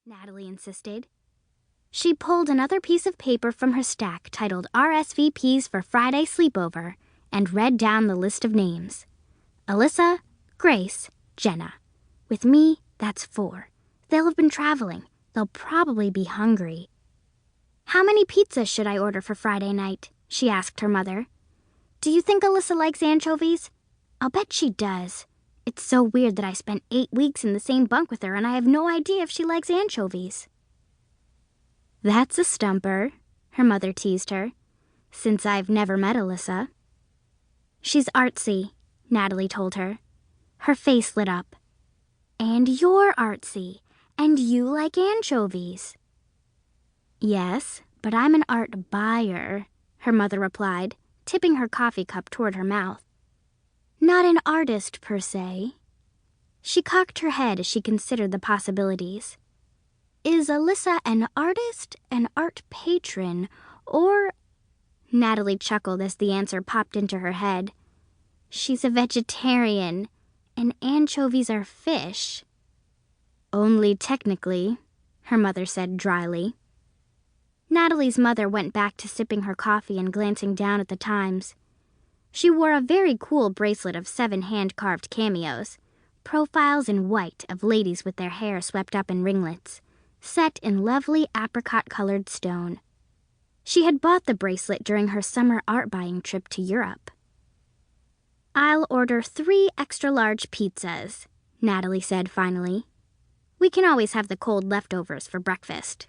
Natalie insisted. She pulled another piece of paper from her stack titled RSVPs for Friday Sleepover and read down the list of names. Alyssa, Grace, Jenna. With me, that's 4. They'll have been traveling. They'll probably be hungry. How many pizzas should I order for Friday night? She asked her mother. Do you think Alyssa likes anchovies? I'll bet she does. It's so weird that I spent 8 weeks in the same bunk with her and I have no idea if she likes anchovies. That's a stumper, her mother teased her, since I've never met Alyssa. She's artsy, Natalie told her. Her face lit up. And you're artsy, and you like anchovies. Yes, but I'm an art buyer, her mother replied, tipping her coffee cup toward her mouth. Not an artist, per se. She cocked her head as she considered the possibilities. Is Alyssa an artist, an art patron, or... Natalie chuckled as the answer popped into her head. She's a vegetarian, and anchovies are fish. Only technically, her mother said dryly. Natalie's mother went back to sipping her coffee and glancing down at the times. She wore a very cool bracelet of 7 hand-carved cameos, profiles in white of ladies with their hair swept up in ringlets, set in lovely apricot-colored stone. She had bought the bracelet during her summer art-buying trip to Europe. I'll order 3 extra-large pizzas, Natalie said finally. We can always have the cold leftovers for breakfast.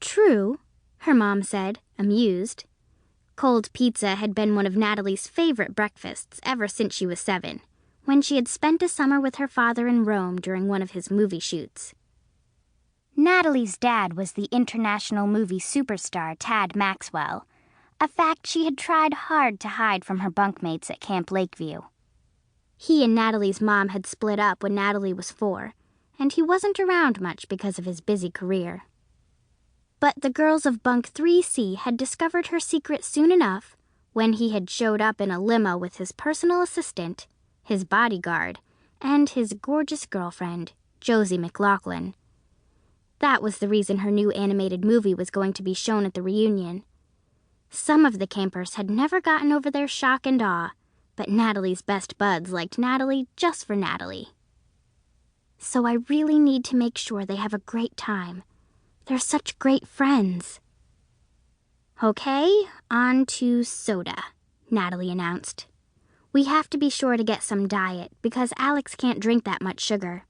True, her mom said, amused. Cold pizza had been one of Natalie's favorite breakfasts ever since she was 7, when she had spent a summer with her father in Rome during one of his movie shoots. Natalie's dad was the international movie superstar Tad Maxwell, a fact she had tried hard to hide from her bunkmates at Camp Lakeview. He and Natalie's mom had split up when Natalie was 4, and he wasn't around much because of his busy career. But the girls of Bunk 3C had discovered her secret soon enough when he had showed up in a limo with his personal assistant, his bodyguard, and his gorgeous girlfriend, Josie McLaughlin. That was the reason her new animated movie was going to be shown at the reunion. Some of the campers had never gotten over their shock and awe, but Natalie's best buds liked Natalie just for Natalie. So I really need to make sure they have a great time. They're such great friends. Okay, on to soda, Natalie announced. We have to be sure to get some diet because Alex can't drink that much sugar.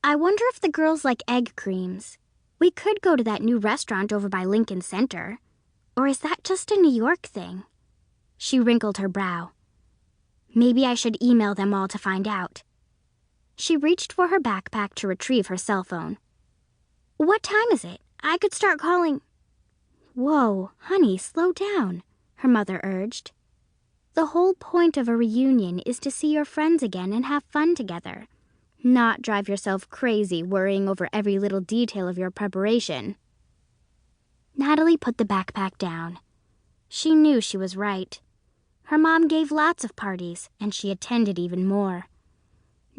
I wonder if the girls like egg creams. We could go to that new restaurant over by Lincoln Center. Or is that just a New York thing? She wrinkled her brow. Maybe I should email them all to find out. She reached for her backpack to retrieve her cell phone. What time is it? I could start calling. Whoa, honey, slow down, her mother urged. The whole point of a reunion is to see your friends again and have fun together, not drive yourself crazy worrying over every little detail of your preparation. Natalie put the backpack down. She knew she was right. Her mom gave lots of parties, and she attended even more.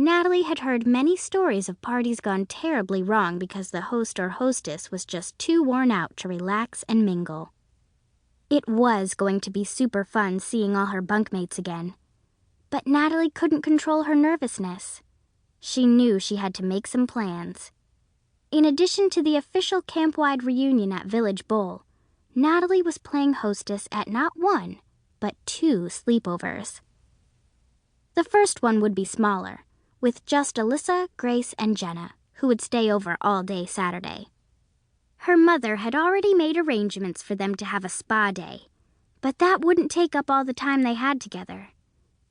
Natalie had heard many stories of parties gone terribly wrong because the host or hostess was just too worn out to relax and mingle. It was going to be super fun seeing all her bunkmates again. But Natalie couldn't control her nervousness. She knew she had to make some plans. In addition to the official camp-wide reunion at Village Bowl, Natalie was playing hostess at not 1, but 2 sleepovers. The first one would be smaller, with just Alyssa, Grace, and Jenna, who would stay over all day Saturday. Her mother had already made arrangements for them to have a spa day, but that wouldn't take up all the time they had together.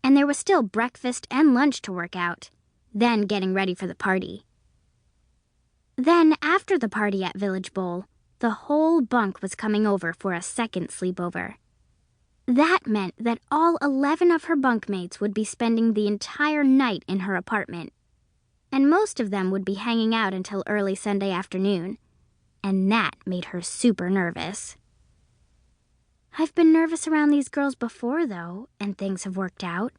And there was still breakfast and lunch to work out, then getting ready for the party. Then, after the party at Village Bowl, the whole bunk was coming over for a second sleepover. That meant that all 11 of her bunkmates would be spending the entire night in her apartment, and most of them would be hanging out until early Sunday afternoon, and that made her super nervous. I've been nervous around these girls before, though, and things have worked out.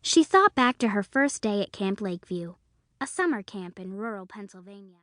She thought back to her first day at Camp Lakeview, a summer camp in rural Pennsylvania.